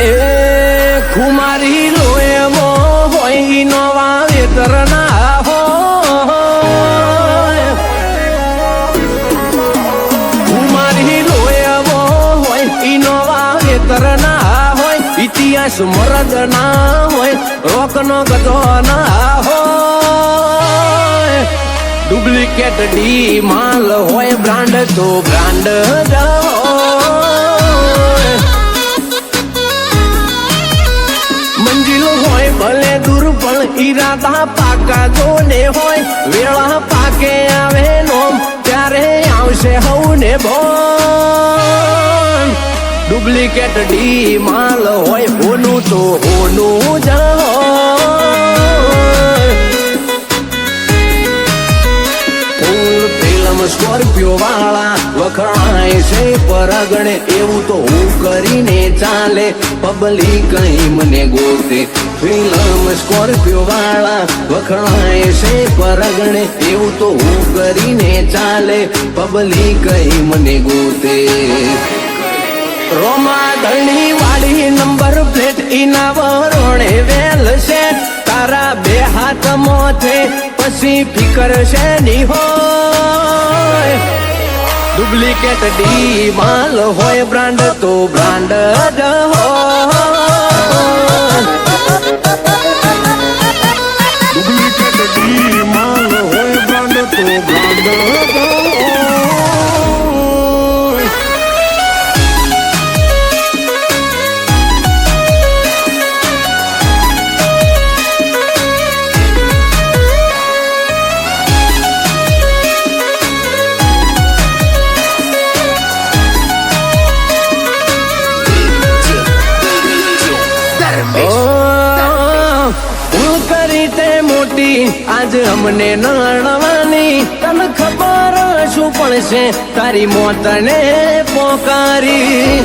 એ ખુમારી લોએમો હોય નો વાવેતર ના હોય ખુમારી લોએમો હોય ઈનો વાવેતર ના હોય ઇતિહાસ મરદ ના હોય રોકનો ગતો ના હોય ડુપ્લિકેટ ડી માલ હોય બ્રાન્ડ તો બ્રાન્ડ ભલે દુર્બળ ઈરાદા પાકા જોને હોય વેળા પાકે આવે નોમ ત્યારે આવશે હવને ભોન ડુપ્લિકેટ ડી માલ હોય હોનું તો હોનું જ સ્કોર્પિયો વાળા વખણાય છે પરગણે એવું તો હું કરીને ચાલે પબ્લિક કઈ મને ગોતે ફિલ્મ સ્કોર્પિયો વાળા વખણાય છે પરગણે એવું તો હું કરીને ચાલે પબ્લિક કઈ મને ગોતે રોમા ધણી વાળી નંબર પ્લેટ ઈના વરોણે વેલ છે તારા બે હાથ મોથે પછી ફિકર છે ની હોય ડુપ્લિકેટ ડી માલ હોય બ્રાન્ડ તો બ્રાન્ડ જ હોય ડુપ્લિકેટ ડી માલ હોય બ્રાન્ડ તો બ્રાન્ડ જ આજ અમને નણવાની તને ખબર શું પડશે તારી મોતને પોકારી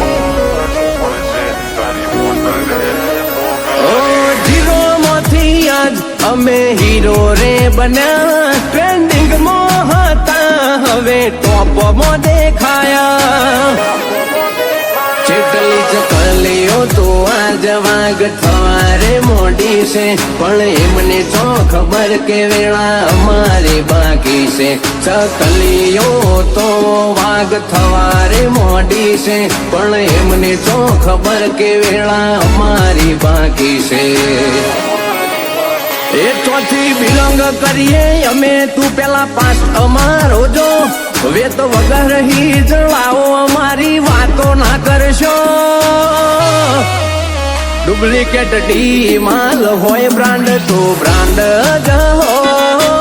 ઓ જીરો માંથી આજ અમે હીરો રે બન્યા ટ્રેન્ડિંગમાં હતા હવે ટોપમાં દેખાયા ચેટલી ચકલીઓ તો આજ વાગ થવારે મોડી છે પણ એમને ચો ખબર કે વેળા અમારે બાકી છે ચકલીઓ તો વાગ થવારે મોડી છે પણ એમને ચો ખબર કે વેળા અમારી બાકી છે એ ચોથી બિલોંગ કરીએ અમે તું પેલા પાસ અમારો જો હવે તો વગર હી જળાવો અમારી વાતો ના કરશો ડુપ્લિકેટ ડી માલ હોય બ્રાન્ડ તો બ્રાન્ડ જ હોય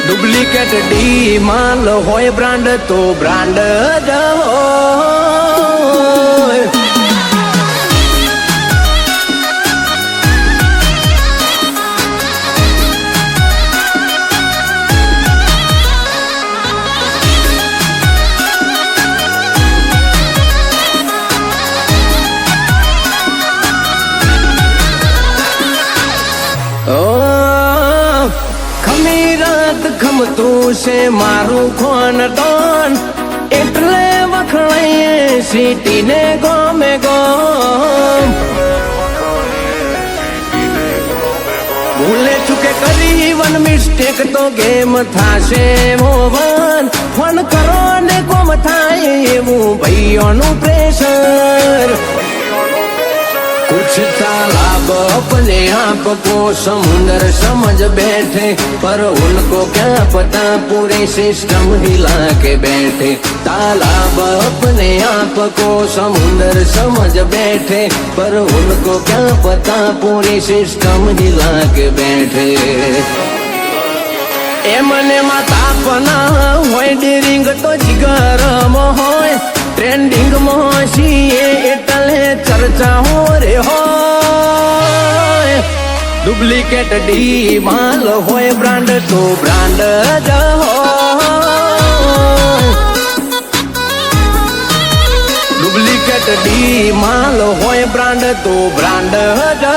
ડુપ્લિકેટ ડી માલ હોય બ્રાન્ડ તો બ્રાન્ડ જ હોય ખમતું છે મારું ખોન ટોન એટલે વખણાઈએ સિટીને ગમે ગમ ભૂલે ચૂકે કરી વન મિસ્ટેક તો ગેમ થાશે મોહન ફોન કરો ને કોમ થાય એવું ભાઈઓનું પ્રેશર कुछ तालाब अपने आप को समुंदर समझ बैठे पर उनको क्या पता पूरी सिस्टम हिला के बैठे तालाब अपने आप को समुंदर समझ बैठे पर उनको क्या पता पूरी सिस्टम हिला के बैठे ए मने माता पना होय डेरिंग तो जिगर मोय ट्रेंडिंग मोशीए एटले चर्चा हो रे होय डुप्लिकेट डी माल होय ब्रांड तो ब्रांड ज होय डुप्लिकेट डी माल होय ब्रांड तो ब्रांड ज